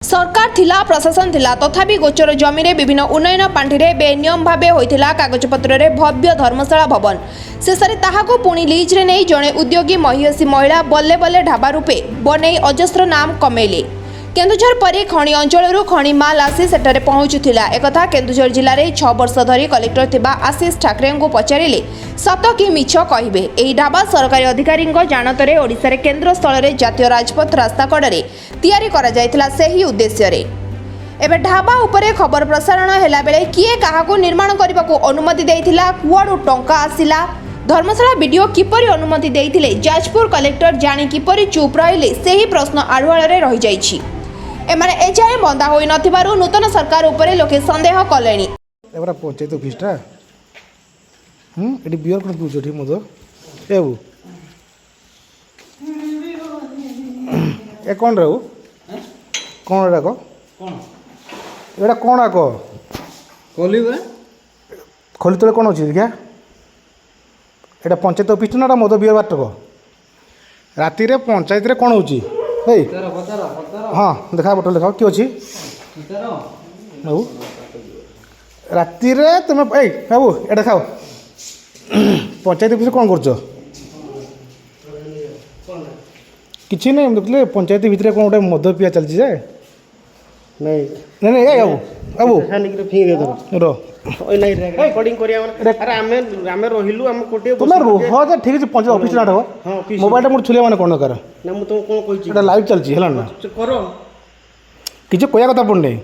सरकार थिला प्रशासन थिला तथापि गोचर जमी रे विभिन्न उन्नयन पांठि रे बेनियम भावे होइथिला कागजपत्र रे भव्य धर्मशाला भवन शेषरे ताहाको पुणी लीज रे नै जणे उद्योगी महिषी महिला बल्ले बल्ले ढाबा रूपे बनै अजस्र नाम कमेले। केन्दुझर परी खणी अंचल खणी माल आसी सेठारे पहुंचुथिला एकथा केन्दुझर जिले में 6 वर्ष धरी कलेक्टर थिबा आशीष ठाकरे को पचारिले सत कि मिछ कहिबे। एही ढाबा सरकारी अधिकारी जानतरे ओडिसा रे केन्द्र स्थल रे जातीय राजपथ रास्ता कड़े तैयारी करा जायतिला सेही उद्देश्य रे। एबे ढाबा उपरे खबर प्रसारण हैला बेले किए काहाको निर्माण करबाको अनुमति देइथिला कुआडू टंका आसिला धर्मशाला वीडियो किपरि अनुमति देइथिले जाजपुर कलेक्टर जानी किपरि चुप रहिले सेही प्रश्न आढुआळ रे रहि जाइछि। एमाने एजाए बंदा होई नथिबारु नूतन सरकार उपरे लोके संदेह कलेनी। एबरा पंचायत ऑफिसटा एडी बियर कोन पूछोठी मदो एबु ए कोन रहू कोन एडा को कोन एडा कोन आको खोली बे खोली तले कोन अछि क्या एडा पंचायत ऑफिस ना मदो बियर बाट को राती रे पंचायत रे कोन होची हे हाँ देखा बोतल देखा कि अच्छी बाबू राति रे तुम ए बाबू एटा खाओ पंचायत ऑफिस कौन कर किसी नहीं देखिए पंचायत भितर कौन गोटे मद पिया चलती जाए नहीं नहीं नहीं बाबू बाबू रो तुम रुह तो ठीक है पंचायत ऑफिस ना मोबाइल मुझे छुलिया मैंने कौन कर लाइव चलती है ना किसी कहया कथा पड़े नहीं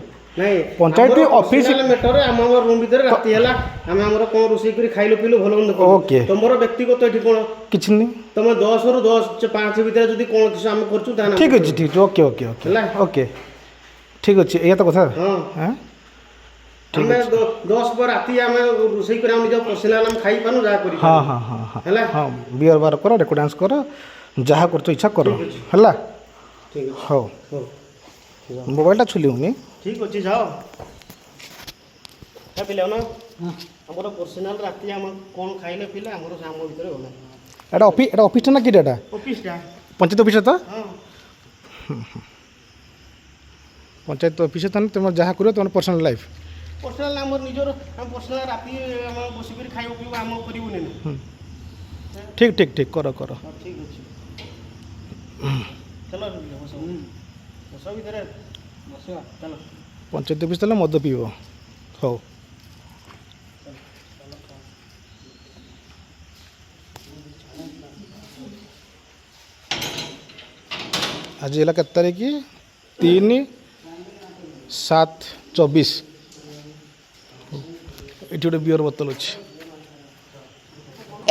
पंचायत ऑफिस मैटर आम रूम भीतर राति है आम आम कौन रोषे कर खाइलु पिलु भल मंद ओके तुम व्यक्तिगत ये कौन किसी नहीं तुम 10 रु 10 5 भीतर जब कौन किसी आम कर ठीक अच्छे ठीक ओके ओके ओके ओके ठीक अच्छे ये तो कथा हाँ आम 10 पर राति आम रोषे कर निज पर्सनाल आम खाई पानु जा करी हाँ हाँ हाँ हाँ हाँ बियर बार कर रेकर्ड डांस कर जहाँ कर इच्छा कर है हाँ मोबाइल छुली हूँ ठीक अच्छे जाओ पिला ना आमर पर्सनाल राति आम कौन खाइले पिले आमर आम भीतर गला एटा ऑफिस ना कि एटा ऑफिसटा पंचायत ऑफिस तो हाँ पंचायत ऑफिस तो तुम जहाँ कर तुम पर्सनल लाइफ पर्सनाल आम निजर आम पर्सनाल राति आम बसिक खाइब पीब आम करूँ ठीक ठीक ठीक कर कर ठीक अच्छे चलो बस भीतर बस चलो पंचायत ऑफिस तो मद पीब हो आज है केत तारीख 3/7/24 ये गोटे बियर बोतल अच्छी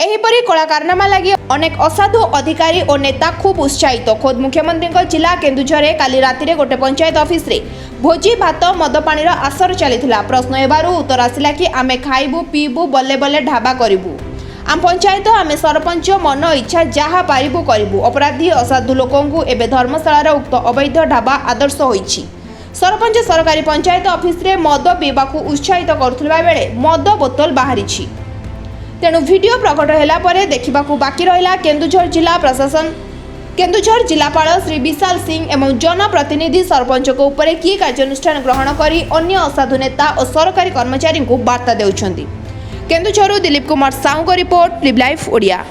एहीपरी कला कारनामा लगी अनेक असाधु अधिकारी और नेता खूब उत्साहित खोद मुख्यमंत्री जिला केन्दुझर काली राति रे गोटे पंचायत ऑफिस रे भोजी भात मद पानी आसर चलीथिला प्रश्न एबारु उत्तर आसिला कि आमे खाइबु पीबु बल्ले बल्ले ढाबा करिबु आम पंचायत आमे सरपंच मन इच्छा जहा पारिबु करिबु अपराधी असाधु लोकंकु एबे धर्मशाला उक्त अवैध ढाबा आदर्श होइछि सरपंच सरकारी पंचायत ऑफिस रे मद पीबाकु उत्साहित करुथिबा बेले मद बोतल बाहरिछि तेणु वीडियो प्रकट होला परे देखिबाकू बाकी रहिला केन्दुझर जिला प्रशासन केन्दुझर जिलापाल श्री विशाल सिंह एवं जनप्रतिनिधि सरपंच को उपरे की कार्यानुष्ठान ग्रहण करी अन्य असाधु नेता और सरकारी कर्मचारी को वार्ता देउछंती। केन्दुझरु दिलीप कुमार साहू को रिपोर्ट लिव लाइफ ओडिया।